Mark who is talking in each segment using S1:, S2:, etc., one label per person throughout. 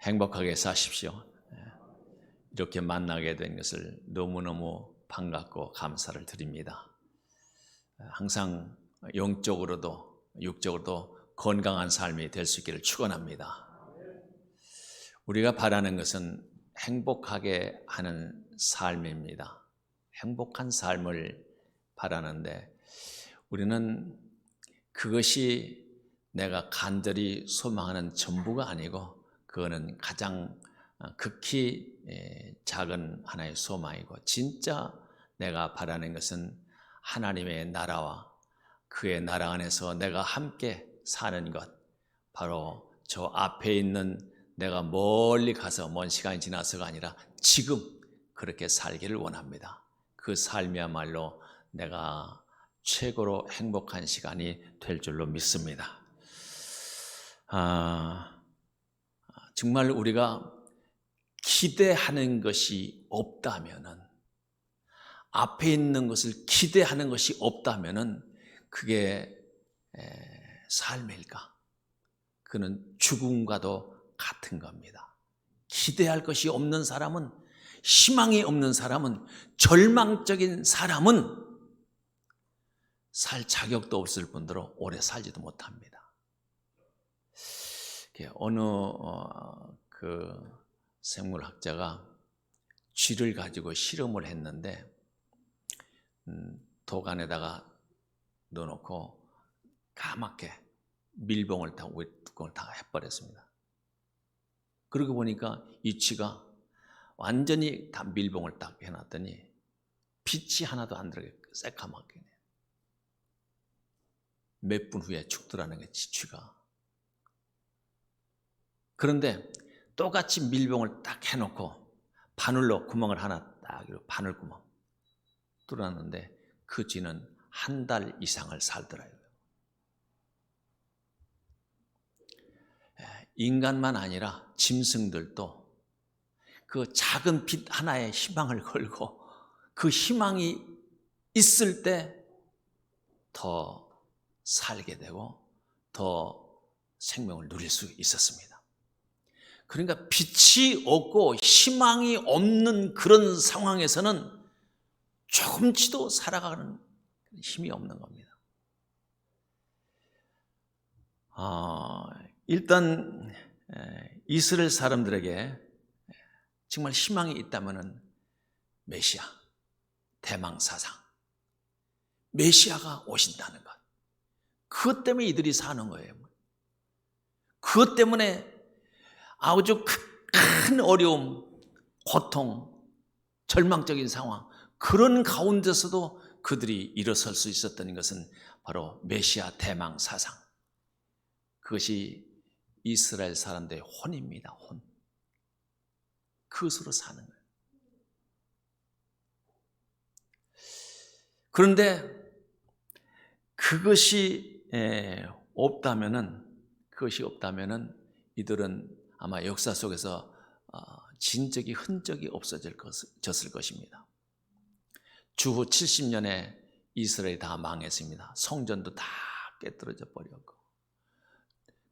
S1: 행복하게 사십시오. 이렇게 만나게 된 것을 너무너무 반갑고 감사를 드립니다. 항상 영적으로도 육적으로도 건강한 삶이 될 수 있기를 축원합니다. 우리가 바라는 것은 행복하게 하는 삶입니다. 행복한 삶을 바라는데 우리는 그것이 내가 간절히 소망하는 전부가 아니고 그거는 가장 극히 작은 하나의 소망이고, 진짜 내가 바라는 것은 하나님의 나라와 그의 나라 안에서 내가 함께 사는 것, 바로 저 앞에 있는 내가 멀리 가서 먼 시간이 지나서가 아니라 지금 그렇게 살기를 원합니다. 그 삶이야말로 내가 최고로 행복한 시간이 될 줄로 믿습니다. 정말 우리가 기대하는 것이 없다면은, 앞에 있는 것을 기대하는 것이 없다면은 그게 삶일까? 그는 죽음과도 같은 겁니다. 기대할 것이 없는 사람은, 희망이 없는 사람은, 절망적인 사람은 살 자격도 없을 뿐더러 오래 살지도 못합니다. 어느 그 생물학자가 쥐를 가지고 실험을 했는데 독 안에다가 넣어놓고 까맣게 밀봉을 다 위에 뚜껑을 다 해버렸습니다. 그러고 보니까 이 쥐가 완전히 다 밀봉을 딱 해놨더니 빛이 하나도 안 들어가게 새까맣게 몇 분 후에 죽더라는 게 쥐가. 그런데 똑같이 밀봉을 딱 해놓고 바늘로 구멍을 하나 딱 바늘구멍 뚫었는데 그 쥐는 한 달 이상을 살더라고요. 인간만 아니라 짐승들도 그 작은 빛 하나에 희망을 걸고 그 희망이 있을 때 더 살게 되고 더 생명을 누릴 수 있었습니다. 그러니까 빛이 없고 희망이 없는 그런 상황에서는 조금치도 살아가는 힘이 없는 겁니다. 일단 이스라엘 사람들에게 정말 희망이 있다면 메시아, 대망사상, 메시아가 오신다는 것, 그것 때문에 이들이 사는 거예요. 그것 때문에 아주 큰 어려움, 고통, 절망적인 상황, 그런 가운데서도 그들이 일어설 수 있었던 것은 바로 메시아 대망사상, 그것이 이스라엘 사람들의 혼입니다. 혼. 그것으로 사는 거예요. 그런데 그것이 없다면은 이들은 아마 역사 속에서 진적이 흔적이 없어졌을 것입니다. 주후 70년에 이스라엘이 다 망했습니다. 성전도 다 깨뜨려져 버렸고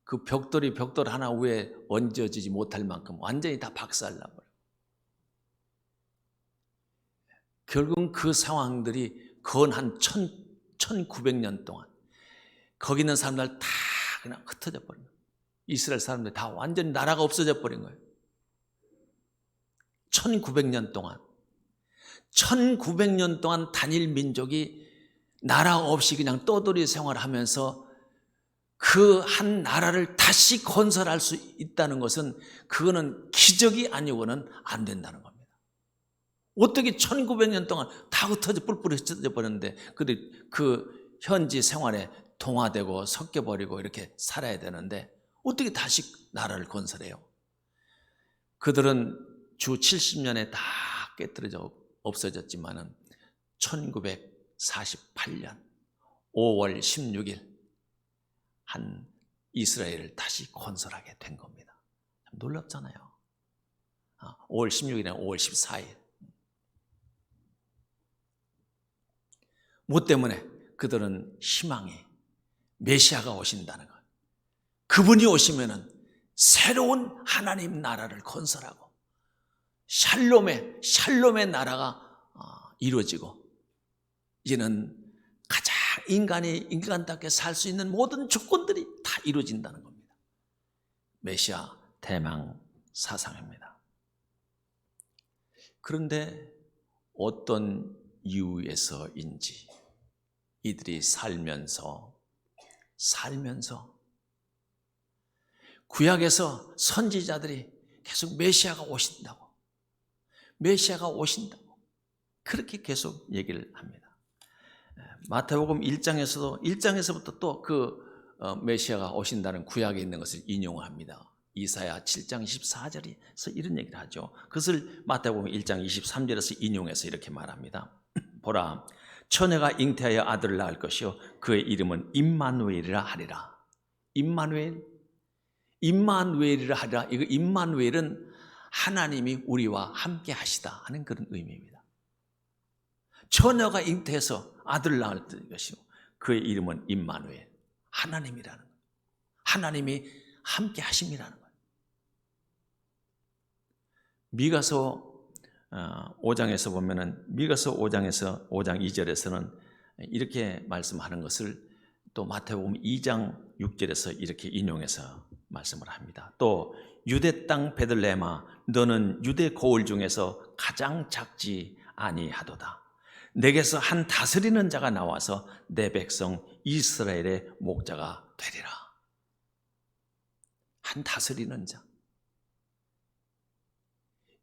S1: 그 벽돌 하나 위에 얹어지지 못할 만큼 완전히 다 박살나버려요. 결국은 그 상황들이 건 한 1900년 동안 거기 있는 사람들 다 그냥 흩어져 버린 거예요. 이스라엘 사람들 다 완전히 나라가 없어져 버린 거예요. 1900년 동안 단일 민족이 나라 없이 그냥 떠돌이 생활하면서 그 한 나라를 다시 건설할 수 있다는 것은 그거는 기적이 아니고는 안 된다는 겁니다. 어떻게 1900년 동안 다 흩어져 뿔뿔이 흩어져 버렸는데 그 현지 생활에 동화되고 섞여버리고 이렇게 살아야 되는데 어떻게 다시 나라를 건설해요? 그들은 주 70년에 다 깨뜨려져 없어졌지만은 1948년 5월 16일 한 이스라엘을 다시 건설하게 된 겁니다. 참 놀랍잖아요. 5월 16일이나 5월 14일. 뭐 때문에? 그들은 희망이 메시아가 오신다는 것. 그분이 오시면은 새로운 하나님 나라를 건설하고 샬롬의 나라가 이루어지고, 이제는 가장 인간이 인간답게 살 수 있는 모든 조건들이 다 이루어진다는 겁니다. 메시아 대망 사상입니다. 그런데 어떤 이유에서인지 이들이 살면서 구약에서 선지자들이 계속 메시아가 오신다고 그렇게 계속 얘기를 합니다. 마태복음 1장에서부터 또 그 메시아가 오신다는 구약에 있는 것을 인용합니다. 이사야 7장 24절에서 이런 얘기를 하죠. 그것을 마태복음 1장 23절에서 인용해서 이렇게 말합니다. 보라, 처녀가 잉태하여 아들을 낳을 것이요 그의 이름은 임마누엘이라 하리라. 임마누엘이라 하리라. 이거 임마누엘은 하나님이 우리와 함께 하시다 하는 그런 의미입니다. 처녀가 잉태해서 아들을 낳을 것이요 그의 이름은 임마누엘, 하나님이라는 거예요. 하나님이 함께 하심이라는 거예요. 미가서 5장에서 보면은, 미가서 5장 2절에서는 이렇게 말씀하는 것을 또 마태복음 2장 6절에서 이렇게 인용해서 말씀을 합니다. 또 유대 땅 베들레헴아, 너는 유대 고을 중에서 가장 작지 아니하도다. 내게서 한 다스리는 자가 나와서 내 백성 이스라엘의 목자가 되리라. 한 다스리는 자,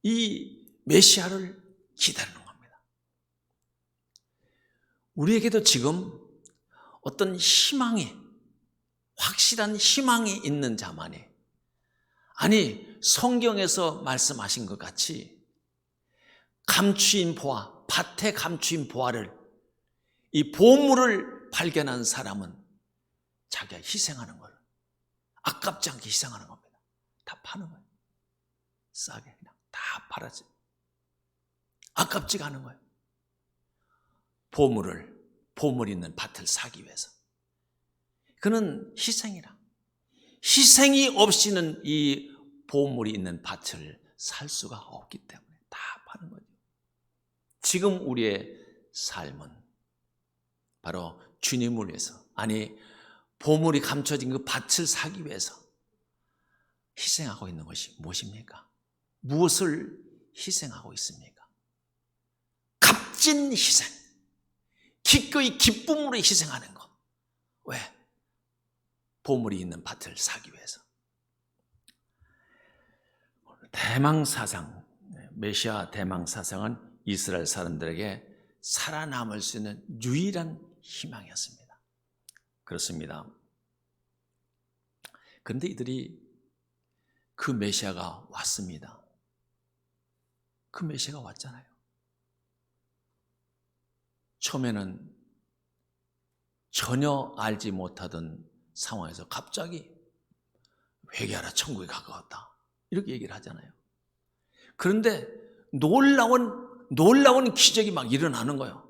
S1: 이 메시아를 기다리는 겁니다. 우리에게도 지금 어떤 확실한 희망이 있는 자만이, 아니 성경에서 말씀하신 것 같이 감추인 보화, 밭에 감추인 보화를, 이 보물을 발견한 사람은 자기가 희생하는 거예요. 아깝지 않게 희생하는 겁니다. 다 파는 거예요. 싸게 그냥 다 팔아지. 아깝지가 않은 거예요. 보물 있는 밭을 사기 위해서. 그는 희생이 없이는 이 보물이 있는 밭을 살 수가 없기 때문에 다 파는 거죠. 지금 우리의 삶은 바로 주님을 위해서, 아니 보물이 감춰진 그 밭을 사기 위해서 희생하고 있는 것이 무엇입니까? 무엇을 희생하고 있습니까? 값진 희생, 기꺼이 기쁨으로 희생하는 것. 왜? 보물이 있는 밭을 사기 위해서. 대망사상, 메시아 대망사상은 이스라엘 사람들에게 살아남을 수 있는 유일한 희망이었습니다. 그렇습니다. 그런데 이들이 그 메시아가 왔습니다. 그 메시아가 왔잖아요. 처음에는 전혀 알지 못하던 상황에서 갑자기 회개하라, 천국에 가까웠다, 이렇게 얘기를 하잖아요. 그런데 놀라운 기적이 막 일어나는 거예요.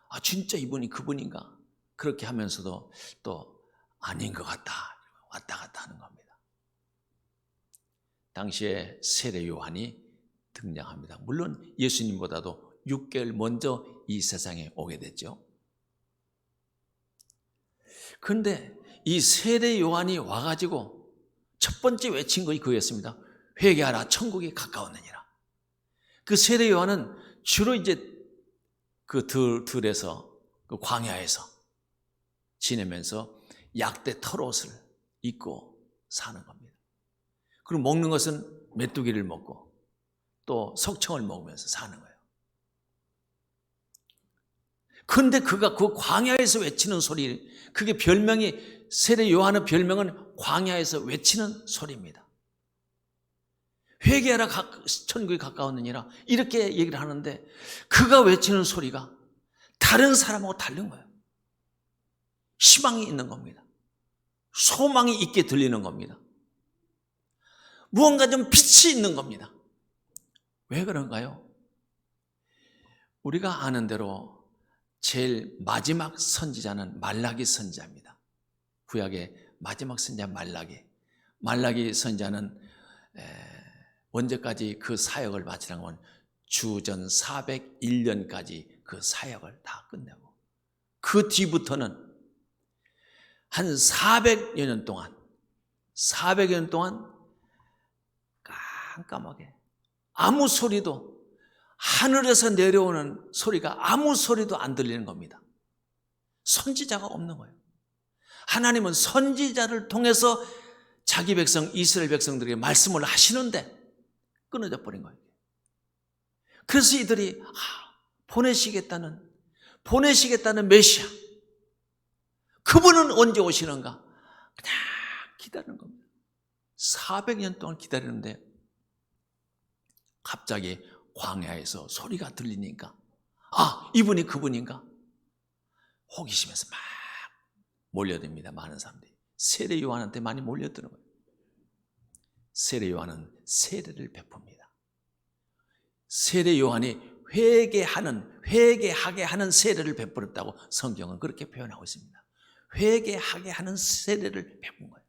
S1: 아, 진짜 이분이 그분인가? 그렇게 하면서도 또 아닌 것 같다, 왔다 갔다 하는 겁니다. 당시에 세례 요한이 등장합니다. 물론 예수님보다도 6개월 먼저 이 세상에 오게 됐죠. 그런데 이 세례 요한이 와가지고 첫 번째 외친 것이 그였습니다. 회개하라, 천국이 가까웠느니라. 그 세례 요한은 주로 이제 그 들에서, 그 광야에서 지내면서 약대 털옷을 입고 사는 겁니다. 그리고 먹는 것은 메뚜기를 먹고 또 석청을 먹으면서 사는 거예요. 그런데 그가 그 광야에서 외치는 소리, 그게 별명이, 세례 요한의 별명은 광야에서 외치는 소리입니다. 회개하라, 천국이 가까웠느니라, 이렇게 얘기를 하는데 그가 외치는 소리가 다른 사람하고 다른 거예요. 희망이 있는 겁니다. 소망이 있게 들리는 겁니다. 무언가 좀 빛이 있는 겁니다. 왜 그런가요? 우리가 아는 대로 제일 마지막 선지자는 말라기 선지자입니다. 구약의 마지막 선지자 말라기. 말라기 선지자는 언제까지 그 사역을 마치라고 하면 주전 401년까지 그 사역을 다 끝내고 그 뒤부터는 한 400여 년 동안 400여 년 동안 깜깜하게 아무 소리도 하늘에서 내려오는 소리가 아무 소리도 안 들리는 겁니다. 선지자가 없는 거예요. 하나님은 선지자를 통해서 자기 백성 이스라엘 백성들에게 말씀을 하시는데 끊어져 버린 거예요. 그래서 이들이 보내시겠다는 메시아 그분은 언제 오시는가 그냥 기다리는 겁니다. 400년 동안 기다리는데 갑자기 광야에서 소리가 들리니까 이분이 그분인가 호기심에서 막 몰려듭니다. 많은 사람들이 세례 요한한테 많이 몰려드는 거예요. 세례 요한은 세례를 베풉니다. 세례 요한이 회개하게 하는 세례를 베풀었다고 성경은 그렇게 표현하고 있습니다. 회개하게 하는 세례를 베푼 거예요.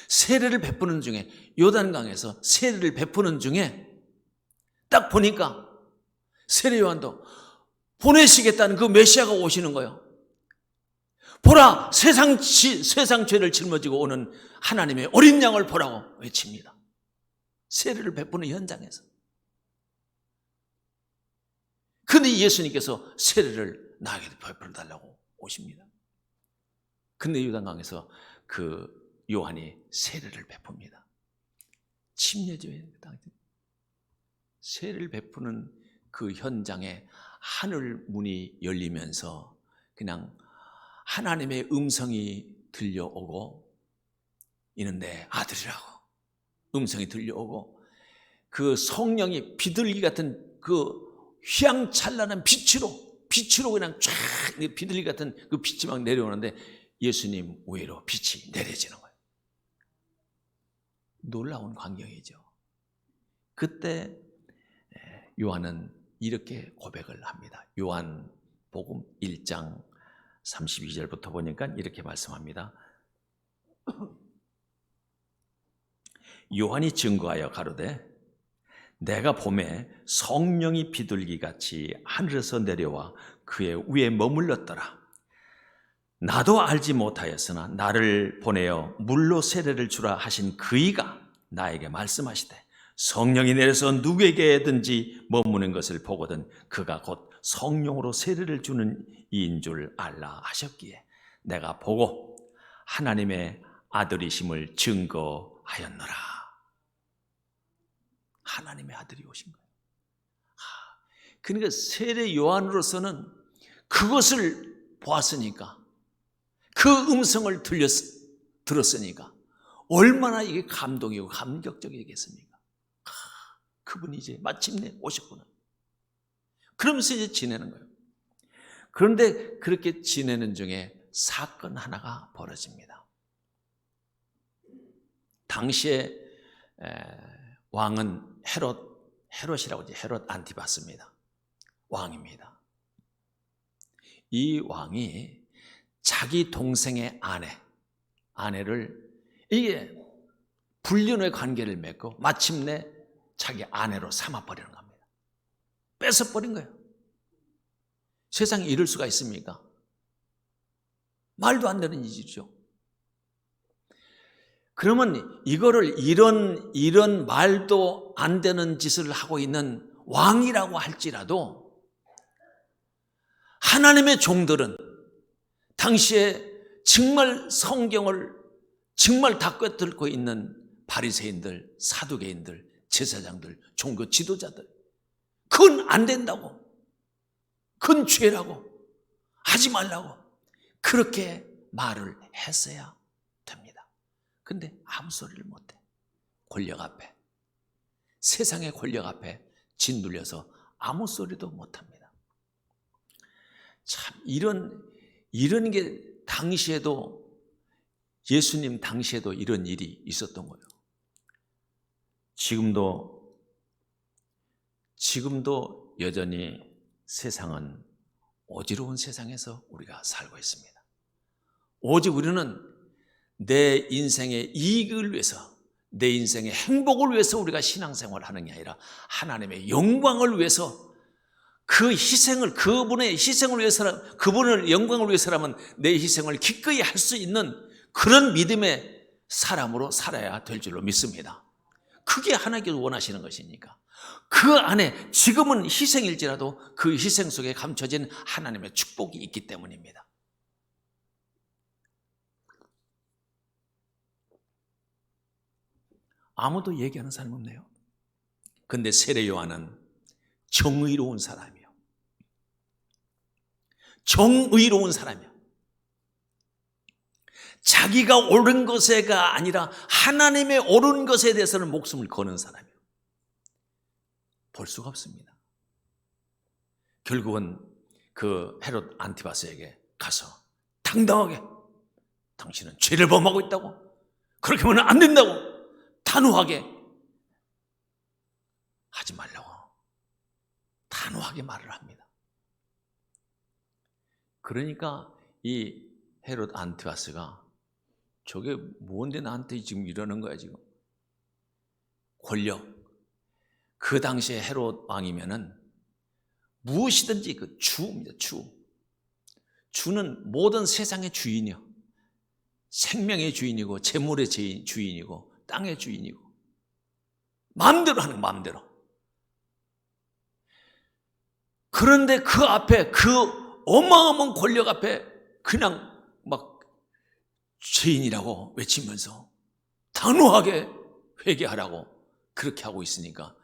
S1: 세례를 베푸는 중에 요단강에서 세례를 베푸는 중에 딱 보니까 세례 요한도 보내시겠다는 그 메시아가 오시는 거예요. 보라 세상 죄를 짊어지고 오는 하나님의 어린 양을 보라고 외칩니다. 세례를 베푸는 현장에서. 근데 예수님께서 세례를 나에게 베풀어 달라고 오십니다. 근데 요단강에서 그 요한이 세례를 베풉니다. 침례죠. 세례를 베푸는 그 현장에 하늘 문이 열리면서 그냥 하나님의 음성이 들려오고 있는데 아들이라고 음성이 들려오고 그 성령이 비둘기 같은 그 휘황찬란한 빛으로 그냥 쫙 비둘기 같은 그 빛이 막 내려오는데 예수님 위로 빛이 내려지는 거예요. 놀라운 광경이죠. 그때 요한은 이렇게 고백을 합니다. 요한복음 1장 32절부터 보니까 이렇게 말씀합니다. 요한이 증거하여 가로되 내가 봄에 성령이 비둘기같이 하늘에서 내려와 그의 위에 머물렀더라. 나도 알지 못하였으나 나를 보내어 물로 세례를 주라 하신 그이가 나에게 말씀하시되 성령이 내려서 누구에게든지 머무는 것을 보거든 그가 곧 성령으로 세례를 주는 이인 줄 알라 하셨기에 내가 보고 하나님의 아들이심을 증거하였노라. 하나님의 아들이 오신 거예요. 그러니까 세례 요한으로서는 그것을 보았으니까 그 음성을 들었으니까 얼마나 이게 감동이고 감격적이겠습니까? 그분이 이제 마침내 오셨구나. 그러면서 이제 지내는 거예요. 그런데 그렇게 지내는 중에 사건 하나가 벌어집니다. 당시에 왕은 헤롯이라고 하죠. 헤롯 안티바스입니다. 왕입니다. 이 왕이 자기 동생의 아내를 이게 불륜의 관계를 맺고 마침내 자기 아내로 삼아버리는 겁니다. 뺏어버린 거예요. 세상에 이럴 수가 있습니까? 말도 안 되는 일이죠. 그러면 이거를 이런 말도 안 되는 짓을 하고 있는 왕이라고 할지라도 하나님의 종들은 당시에 정말 성경을 정말 다 꿰뚫고 있는 바리새인들, 사두개인들, 제사장들, 종교 지도자들 그건 안 된다고 그건 죄라고 하지 말라고 그렇게 말을 했어야 됩니다. 근데 아무 소리를 못해. 권력 앞에 세상의 권력 앞에 짓눌려서 아무 소리도 못합니다. 참 이런 게 당시에도 예수님 당시에도 이런 일이 있었던 거예요. 지금도 여전히 세상은 어지러운 세상에서 우리가 살고 있습니다. 오직 우리는 내 인생의 이익을 위해서, 내 인생의 행복을 위해서 우리가 신앙생활을 하는 게 아니라 하나님의 영광을 위해서, 그 희생을, 그분의 희생을 위해서라면, 그분을 영광을 위해서라면 내 희생을 기꺼이 할 수 있는 그런 믿음의 사람으로 살아야 될 줄로 믿습니다. 그게 하나님께서 원하시는 것이니까. 그 안에 지금은 희생일지라도 그 희생 속에 감춰진 하나님의 축복이 있기 때문입니다. 아무도 얘기하는 사람이 없네요. 근데 세례 요한은 정의로운 사람이요. 정의로운 사람이요. 자기가 옳은 것에가 아니라 하나님의 옳은 것에 대해서는 목숨을 거는 사람이요. 볼 수가 없습니다. 결국은 그 헤롯 안티바스에게 가서 당당하게 당신은 죄를 범하고 있다고, 그렇게 하면 안 된다고 단호하게 하지 말라고 단호하게 말을 합니다. 그러니까 이 헤롯 안티바스가 저게 뭔데 나한테 지금 이러는 거야 지금. 권력. 그 당시에 헤롯 왕이면은 무엇이든지 그 주입니다. 주는 모든 세상의 주인이요. 생명의 주인이고 재물의 주인이고 땅의 주인이고 마음대로 하는 마음대로. 그런데 그 앞에 그 어마어마한 권력 앞에 그냥 막 죄인이라고 외치면서 단호하게 회개하라고 그렇게 하고 있으니까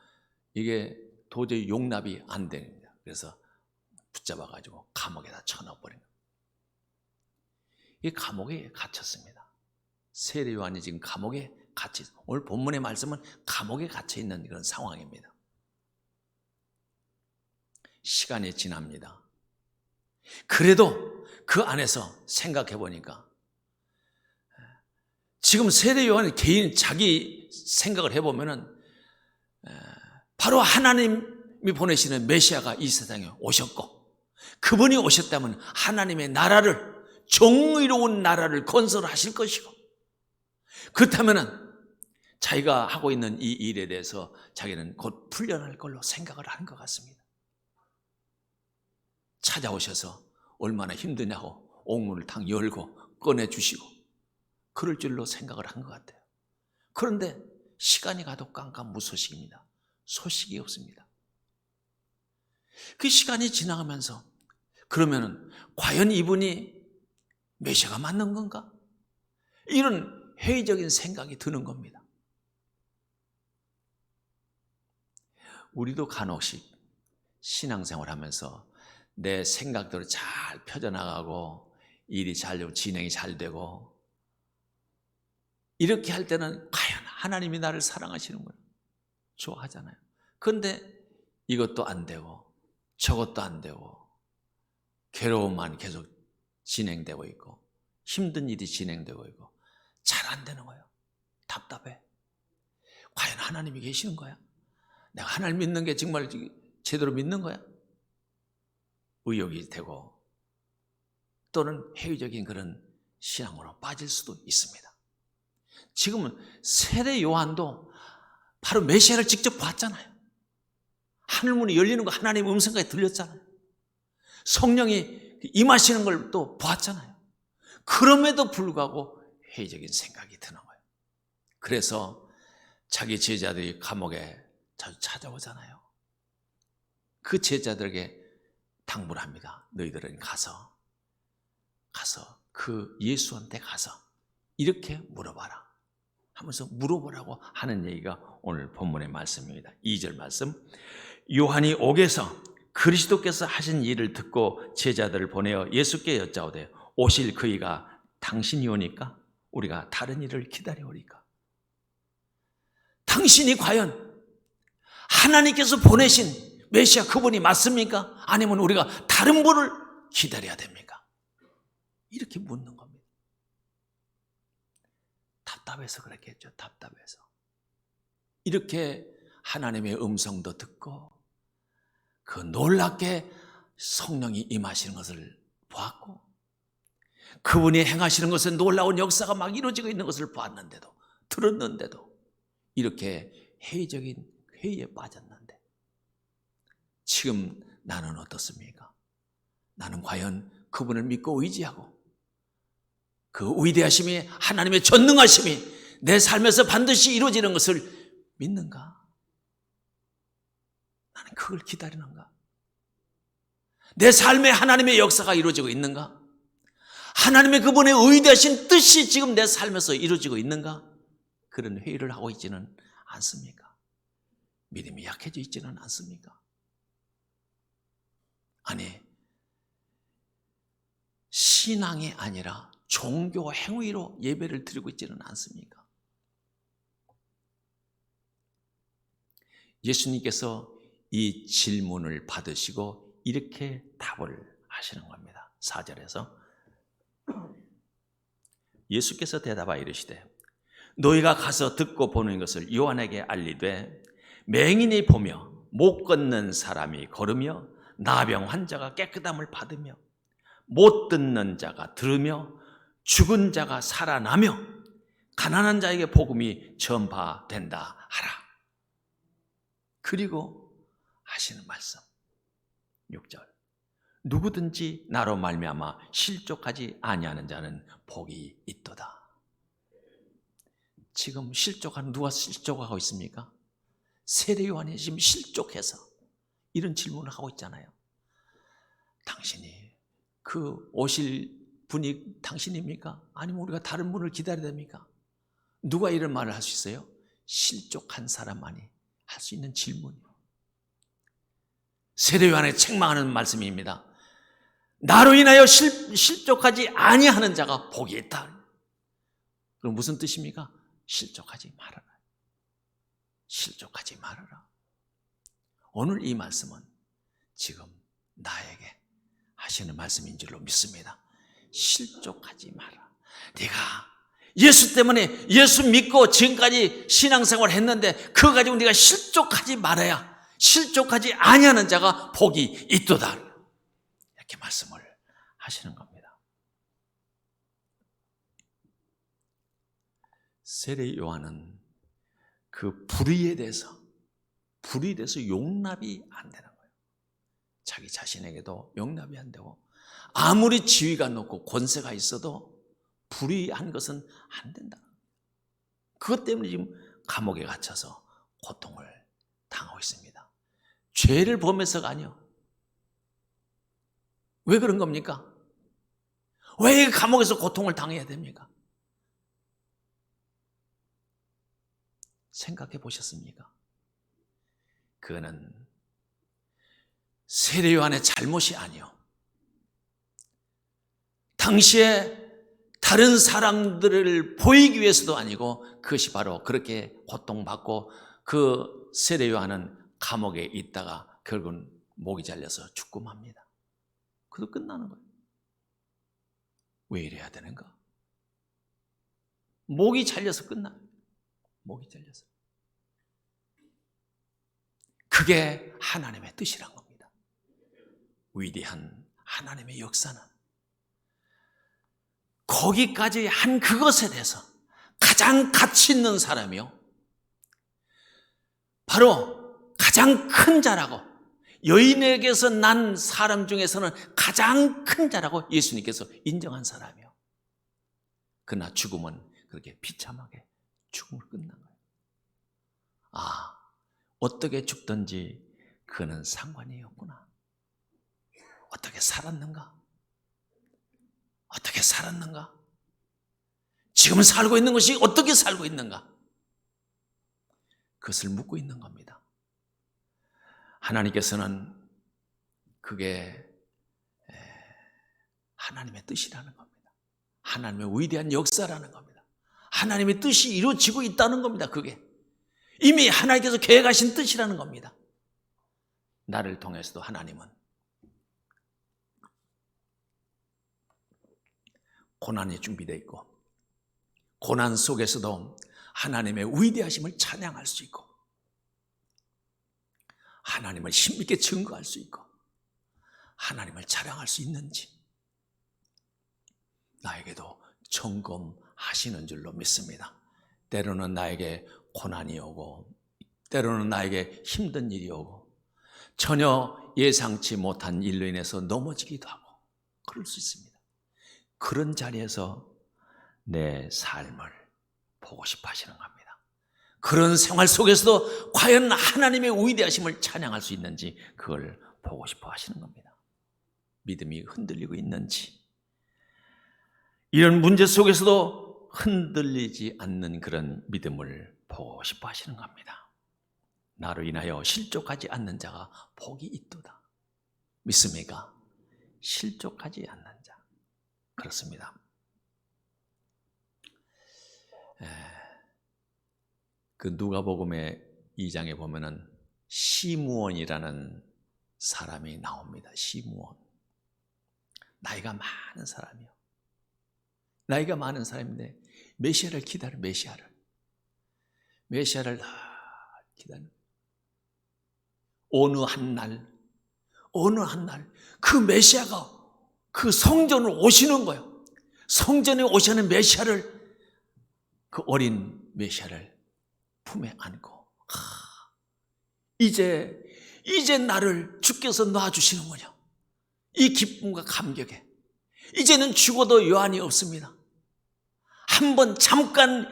S1: 이게 도저히 용납이 안 됩니다. 그래서 붙잡아가지고 감옥에다 쳐넣어버린 거예요. 이 감옥에 갇혔습니다. 세례 요한이 지금 감옥에 갇혀, 오늘 본문의 말씀은 감옥에 갇혀 있는 그런 상황입니다. 시간이 지납니다. 그래도 그 안에서 생각해 보니까 지금 세례 요한이 개인 자기 생각을 해보면은 바로 하나님이 보내시는 메시아가 이 세상에 오셨고, 그분이 오셨다면 하나님의 나라를, 정의로운 나라를 건설하실 것이고, 그렇다면은 자기가 하고 있는 이 일에 대해서 자기는 곧 풀려날 걸로 생각을 하는 것 같습니다. 찾아오셔서 얼마나 힘드냐고 옥문을 탁 열고 꺼내주시고 그럴 줄로 생각을 한 것 같아요. 그런데 시간이 가도 깜깜무소식입니다. 소식이 없습니다. 그 시간이 지나가면서 그러면은 과연 이분이 메시아가 맞는 건가? 이런 회의적인 생각이 드는 겁니다. 우리도 간혹씩 신앙생활 하면서 내 생각대로 잘 펴져나가고 일이 잘 되고 진행이 잘 되고 이렇게 할 때는 과연 하나님이 나를 사랑하시는 거예요. 좋아하잖아요. 그런데 이것도 안 되고 저것도 안 되고 괴로움만 계속 진행되고 있고 힘든 일이 진행되고 있고 잘 안 되는 거예요. 답답해. 과연 하나님이 계시는 거야? 내가 하나님 믿는 게 정말 제대로 믿는 거야? 의욕이 되고 또는 회의적인 그런 신앙으로 빠질 수도 있습니다. 지금은 세례 요한도 바로 메시아를 직접 봤잖아요. 하늘문이 열리는 거 하나님의 음성까지 들렸잖아요. 성령이 임하시는 걸 또 보았잖아요. 그럼에도 불구하고 회의적인 생각이 드는 거예요. 그래서 자기 제자들이 감옥에 자주 찾아오잖아요. 그 제자들에게 당부를 합니다. 너희들은 가서 그 예수한테 가서 이렇게 물어봐라 하면서 물어보라고 하는 얘기가 오늘 본문의 말씀입니다. 2절 말씀. 요한이 옥에서 그리스도께서 하신 일을 듣고 제자들을 보내어 예수께 여짜오되 오실 그이가 당신이 오니까 우리가 다른 일을 기다려오리까? 당신이 과연 하나님께서 보내신 메시아 그분이 맞습니까? 아니면 우리가 다른 분을 기다려야 됩니까? 이렇게 묻는 겁니다. 답답해서 그랬겠죠. 답답해서. 이렇게 하나님의 음성도 듣고 그 놀랍게 성령이 임하시는 것을 보았고 그분이 행하시는 것은 놀라운 역사가 막 이루어지고 있는 것을 봤는데도, 들었는데도 이렇게 회의적인 회의에 빠졌는데, 지금 나는 어떻습니까? 나는 과연 그분을 믿고 의지하고 그 위대하심이, 하나님의 전능하심이 내 삶에서 반드시 이루어지는 것을 믿는가? 나는 그걸 기다리는가? 내 삶에 하나님의 역사가 이루어지고 있는가? 하나님의 그분의 의대하신 뜻이 지금 내 삶에서 이루어지고 있는가? 그런 회의를 하고 있지는 않습니까? 믿음이 약해져 있지는 않습니까? 아니, 신앙이 아니라 종교 행위로 예배를 드리고 있지는 않습니까? 예수님께서 이 질문을 받으시고 이렇게 답을 하시는 겁니다. 4절에서 예수께서 대답하여 이르시되 너희가 가서 듣고 보는 것을 요한에게 알리되 맹인이 보며 못 걷는 사람이 걸으며 나병 환자가 깨끗함을 받으며 못 듣는 자가 들으며 죽은 자가 살아나며 가난한 자에게 복음이 전파된다 하라. 그리고 하시는 말씀 6절 누구든지 나로 말미암아 실족하지 아니하는 자는 복이 있도다. 지금 실족하는, 누가 실족하고 있습니까? 세례 요한이 지금 실족해서 이런 질문을 하고 있잖아요. 당신이 그 오실 분이 당신입니까? 아니면 우리가 다른 분을 기다려야 됩니까? 누가 이런 말을 할 수 있어요? 실족한 사람만이 할 수 있는 질문이에요. 세례 요한에 책망하는 말씀입니다. 나로 인하여 실족하지 아니하는 자가 복이 있다. 그럼 무슨 뜻입니까? 실족하지 말아라. 실족하지 말아라. 오늘 이 말씀은 지금 나에게 하시는 말씀인 줄로 믿습니다. 실족하지 마라. 네가 예수 때문에 예수 믿고 지금까지 신앙생활 했는데 그거 가지고 네가 실족하지 말아야, 실족하지 아니하는 자가 복이 있도다. 이렇게 말씀을 하시는 겁니다. 세례 요한은 그 불의에 대해서 용납이 안 되는 거예요. 자기 자신에게도 용납이 안 되고 아무리 지위가 높고 권세가 있어도 불의한 것은 안 된다. 그것 때문에 지금 감옥에 갇혀서 고통을 당하고 있습니다. 죄를 범해서가 아니요. 왜 그런 겁니까? 왜 감옥에서 고통을 당해야 됩니까? 생각해 보셨습니까? 그거는 세례 요한의 잘못이 아니요. 당시에 다른 사람들을 보이기 위해서도 아니고 그것이 바로 그렇게 고통받고 그 세례 요한은 감옥에 있다가 결국은 목이 잘려서 죽고 맙니다. 그도 끝나는 거예요. 왜 이래야 되는가? 목이 잘려서 끝나요. 목이 잘려서. 그게 하나님의 뜻이란 겁니다. 위대한 하나님의 역사는 거기까지 한 그것에 대해서 가장 가치 있는 사람이요, 바로 가장 큰 자라고, 여인에게서 난 사람 중에서는 가장 큰 자라고 예수님께서 인정한 사람이요. 그러나 죽음은 그렇게 비참하게 죽음을 끝난 거예요. 아, 어떻게 죽든지 그는 상관이 없구나. 어떻게 살았는가? 어떻게 살았는가? 지금 살고 있는 것이 어떻게 살고 있는가? 그것을 묻고 있는 겁니다. 하나님께서는 그게 하나님의 뜻이라는 겁니다. 하나님의 위대한 역사라는 겁니다. 하나님의 뜻이 이루어지고 있다는 겁니다. 그게 이미 하나님께서 계획하신 뜻이라는 겁니다. 나를 통해서도 하나님은 고난이 준비되어 있고 고난 속에서도 하나님의 위대하심을 찬양할 수 있고 하나님을 힘있게 증거할 수 있고 하나님을 자랑할 수 있는지, 나에게도 점검하시는 줄로 믿습니다. 때로는 나에게 고난이 오고, 때로는 나에게 힘든 일이 오고, 전혀 예상치 못한 일로 인해서 넘어지기도 하고 그럴 수 있습니다. 그런 자리에서 내 삶을 보고 싶어 하시는 겁니다. 그런 생활 속에서도 과연 하나님의 위대하심을 찬양할 수 있는지 그걸 보고 싶어 하시는 겁니다. 믿음이 흔들리고 있는지, 이런 문제 속에서도 흔들리지 않는 그런 믿음을 보고 싶어 하시는 겁니다. 나로 인하여 실족하지 않는 자가 복이 있도다. 믿습니까? 실족하지 않는 자. 그렇습니다. 그 누가복음의 2장에 보면은 시므온이라는 사람이 나옵니다. 시므온. 나이가 많은 사람이요. 나이가 많은 사람인데 메시아를 기다려, 메시아를 기다려. 어느 한 날 그 메시아가 그 성전으로 오시는 거예요. 성전에 오시는 메시아를, 그 어린 메시아를 품에 안고, 이제 나를 주께서 놔주시는군요. 이 기쁨과 감격에 이제는 죽어도 여한이 없습니다. 한번 잠깐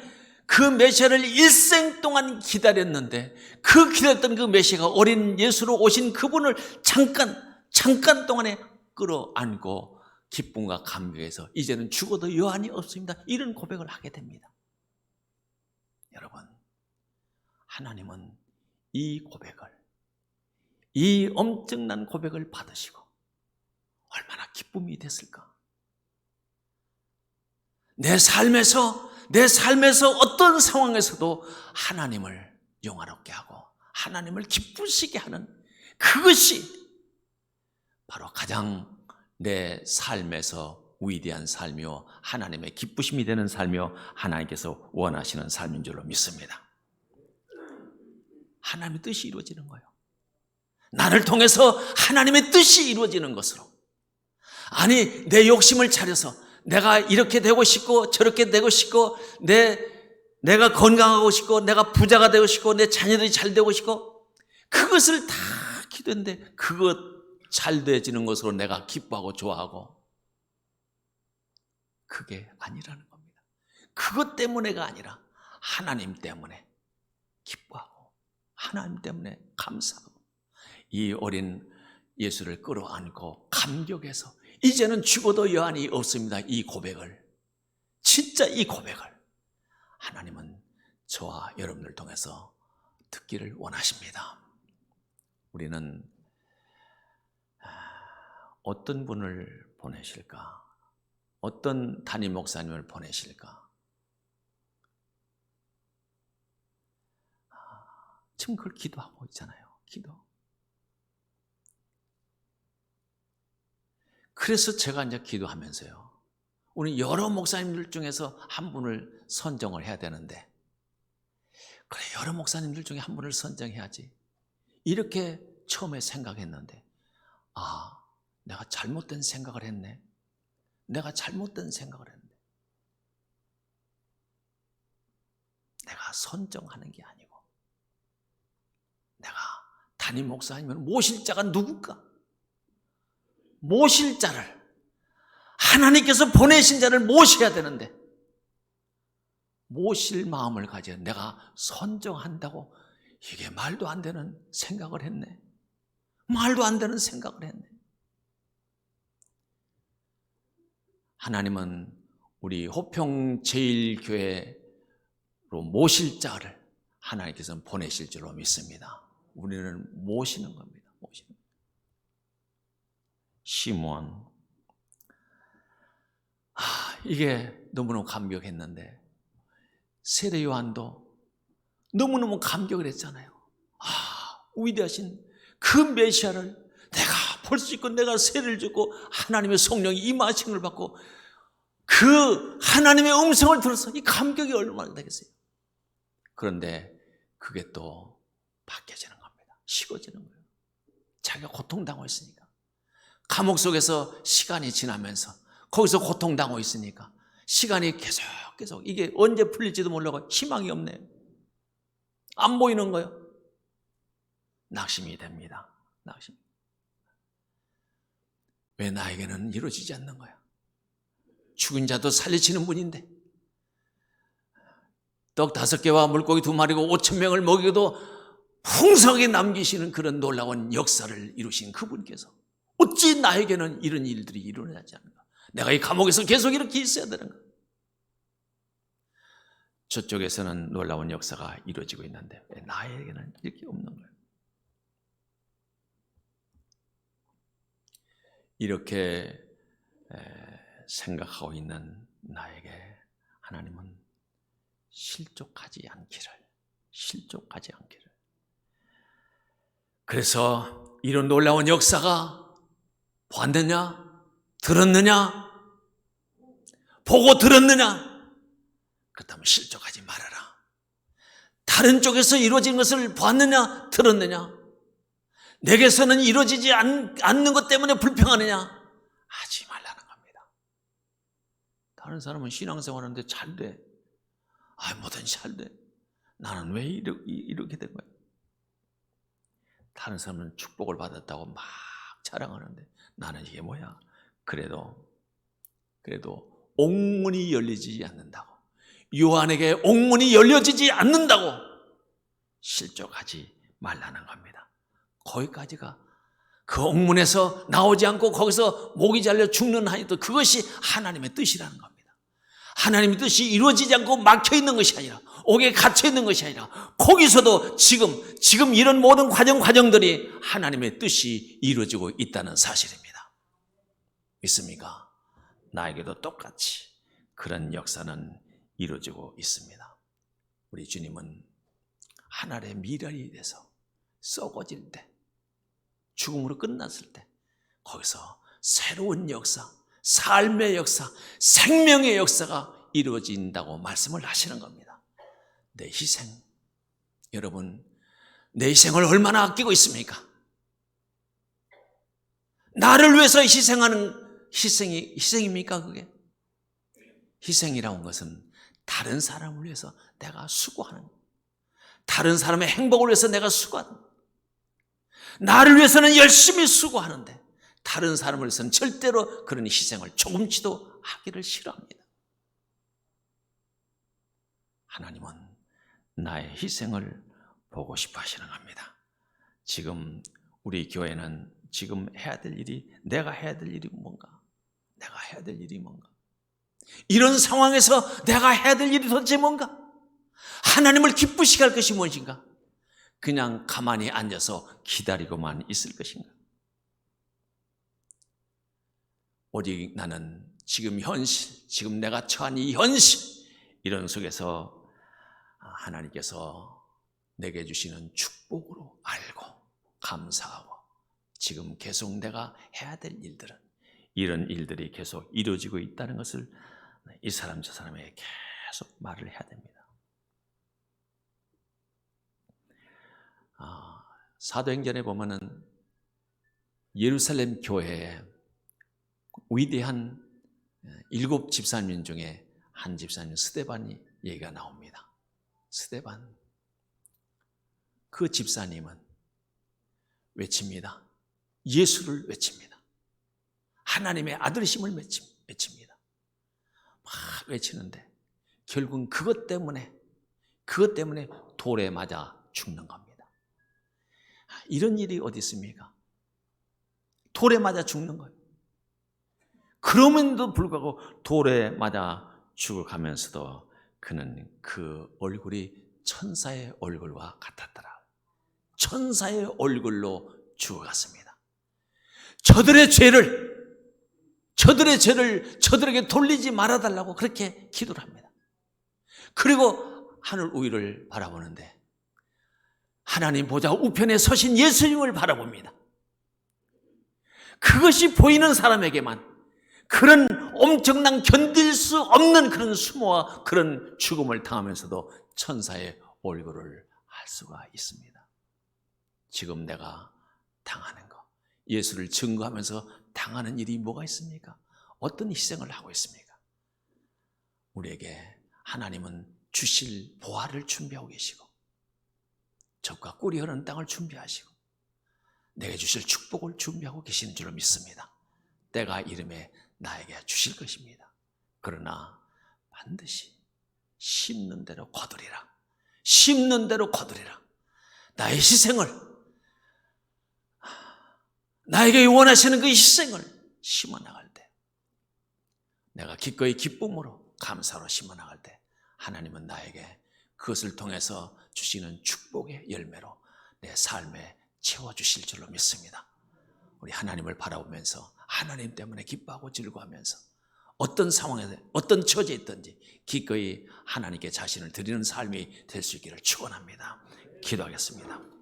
S1: 그 메시아를 일생 동안 기다렸는데, 그 기다렸던 그 메시아가 어린 예수로 오신 그분을 잠깐 동안에 끌어안고 기쁨과 감격에서 이제는 죽어도 여한이 없습니다. 이런 고백을 하게 됩니다. 여러분, 하나님은 이 고백을, 이 엄청난 고백을 받으시고 얼마나 기쁨이 됐을까? 내 삶에서 어떤 상황에서도 하나님을 영화롭게 하고 하나님을 기쁘시게 하는, 그것이 바로 가장 내 삶에서 위대한 삶이요, 하나님의 기쁘심이 되는 삶이요, 하나님께서 원하시는 삶인 줄로 믿습니다. 하나님의 뜻이 이루어지는 거예요. 나를 통해서 하나님의 뜻이 이루어지는 것으로. 아니, 내 욕심을 차려서 내가 이렇게 되고 싶고 저렇게 되고 싶고, 내가 건강하고 싶고 내가 부자가 되고 싶고 내 자녀들이 잘 되고 싶고, 그것을 다 기도했는데 그것 잘 되어지는 것으로 내가 기뻐하고 좋아하고, 그게 아니라는 겁니다. 그것 때문에가 아니라 하나님 때문에 기뻐하고 하나님 때문에 감사하고, 이 어린 예수를 끌어안고 감격해서 이제는 죽어도 여한이 없습니다. 이 고백을, 진짜 이 고백을 하나님은 저와 여러분을 통해서 듣기를 원하십니다. 우리는 어떤 분을 보내실까? 어떤 담임 목사님을 보내실까? 지금 그걸 기도하고 있잖아요. 기도. 그래서 제가 이제 기도하면서요, 우리 여러 목사님들 중에서 한 분을 선정을 해야 되는데, 그래, 여러 목사님들 중에 한 분을 선정해야지, 이렇게 처음에 생각했는데, 내가 잘못된 생각을 했네. 내가 선정하는 게 아니고, 내가 담임 목사님은 모실 자가 누굴까? 모실 자를, 하나님께서 보내신 자를 모셔야 되는데, 모실 마음을 가져 내가 선정한다고, 이게 말도 안 되는 생각을 했네. 하나님은 우리 호평 제일교회로 모실 자를 하나님께서는 보내실 줄로 믿습니다. 우리는 모시는 겁니다. 시므온. 이게 너무너무 감격했는데, 세례 요한도 너무너무 감격을 했잖아요. 위대하신 그 메시아를 내가 볼 수 있고, 내가 세례를 줬고 하나님의 성령이 임하심을 받고 그 하나님의 음성을 들어서 이 감격이 얼마나 되겠어요. 그런데 그게 또 바뀌어지는 겁니다. 식어지는 거예요. 자기가 고통당하고 있으니까. 감옥 속에서 시간이 지나면서 거기서 고통당하고 있으니까 시간이 계속 이게 언제 풀릴지도 모르고 희망이 없네요. 안 보이는 거예요. 낙심이 됩니다. 낙심. 왜 나에게는 이루어지지 않는 거야? 죽은 자도 살리시는 분인데, 떡 5개와 물고기 2마리고 5,000명을 먹이고도 풍성하게 남기시는 그런 놀라운 역사를 이루신 그분께서 어찌 나에게는 이런 일들이 일어나지 않는가? 내가 이 감옥에서 계속 이렇게 있어야 되는가? 저쪽에서는 놀라운 역사가 이루어지고 있는데 왜 나에게는 이렇게 없는 거예요? 이렇게 생각하고 있는 나에게 하나님은 실족하지 않기를. 그래서 이런 놀라운 역사가 봤느냐, 들었느냐, 보고 들었느냐? 그렇다면 실족하지 말아라. 다른 쪽에서 이루어진 것을 봤느냐, 들었느냐? 내게서는 이루어지지 않는 것 때문에 불평하느냐? 하지 말라는 겁니다. 다른 사람은 신앙생활하는데 잘 돼. 뭐든지 잘 돼. 나는 왜 이렇게 된 거야? 다른 사람은 축복을 받았다고 막 자랑하는데 나는 이게 뭐야? 그래도 옥문이 열리지 않는다고, 요한에게 옥문이 열려지지 않는다고 실족하지 말라는 겁니다. 거기까지가 그 옥문에서 나오지 않고 거기서 목이 잘려 죽는 한이도 그것이 하나님의 뜻이라는 겁니다. 하나님의 뜻이 이루어지지 않고 막혀있는 것이 아니라, 옥에 갇혀있는 것이 아니라, 거기서도 지금 이런 모든 과정들이 하나님의 뜻이 이루어지고 있다는 사실입니다. 믿습니까? 나에게도 똑같이 그런 역사는 이루어지고 있습니다. 우리 주님은 하늘의 미랄이 돼서 썩어질 때, 죽음으로 끝났을 때 거기서 새로운 역사, 삶의 역사, 생명의 역사가 이루어진다고 말씀을 하시는 겁니다. 내 희생, 여러분 내 희생을 얼마나 아끼고 있습니까? 나를 위해서 희생하는 희생입니까? 그게 희생이라는 것은 다른 사람을 위해서 내가 수고하는, 다른 사람의 행복을 위해서 내가 수고하는, 나를 위해서는 열심히 수고하는데 다른 사람을 위해서는 절대로 그런 희생을 조금치도 하기를 싫어합니다. 하나님은 나의 희생을 보고 싶어 하시는 겁니다. 지금 우리 교회는 지금 해야 될 일이, 내가 해야 될 일이 뭔가? 이런 상황에서 내가 해야 될 일이 도대체 뭔가? 하나님을 기쁘시게 할 것이 무엇인가? 그냥 가만히 앉아서 기다리고만 있을 것인가? 오직 나는 지금 현실, 지금 내가 처한 이 현실, 이런 속에서 하나님께서 내게 주시는 축복으로 알고 감사하고, 지금 계속 내가 해야 될 일들은, 이런 일들이 계속 이루어지고 있다는 것을 이 사람 저 사람에게 계속 말을 해야 됩니다. 사도행전에 보면은 예루살렘 교회에 위대한 7 집사님 중에 한 집사님 스데반이 얘기가 나옵니다. 스데반, 그 집사님은 외칩니다. 예수를 외칩니다. 하나님의 아들이심을 외칩니다. 막 외치는데 결국은 그것 때문에 돌에 맞아 죽는 겁니다. 이런 일이 어디 있습니까? 돌에 맞아 죽는 거예요. 그럼에도 불구하고 돌에 맞아 죽어가면서도 그는 그 얼굴이 천사의 얼굴과 같았더라. 천사의 얼굴로 죽어갔습니다. 저들의 죄를 저들에게 돌리지 말아달라고 그렇게 기도를 합니다. 그리고 하늘 우위를 바라보는데 하나님 보좌 우편에 서신 예수님을 바라봅니다. 그것이 보이는 사람에게만 그런 엄청난 견딜 수 없는 그런 수모와 그런 죽음을 당하면서도 천사의 얼굴을 알 수가 있습니다. 지금 내가 당하는 거, 예수를 증거하면서 당하는 일이 뭐가 있습니까? 어떤 희생을 하고 있습니까? 우리에게 하나님은 주실 보화를 준비하고 계시고 젖과 꿀이 흐르는 땅을 준비하시고 내게 주실 축복을 준비하고 계시는 줄로 믿습니다. 때가 이름에 나에게 주실 것입니다. 그러나 반드시 심는 대로 거두리라. 심는 대로 거두리라. 나의 희생을, 나에게 원하시는 그 희생을 심어나갈 때, 내가 기꺼이 기쁨으로 감사로 심어나갈 때 하나님은 나에게 그것을 통해서 주시는 축복의 열매로 내 삶에 채워주실 줄로 믿습니다. 우리 하나님을 바라보면서 하나님 때문에 기뻐하고 즐거워하면서 어떤 상황에서 어떤 처지에 있든지 기꺼이 하나님께 자신을 드리는 삶이 될 수 있기를 축원합니다. 기도하겠습니다.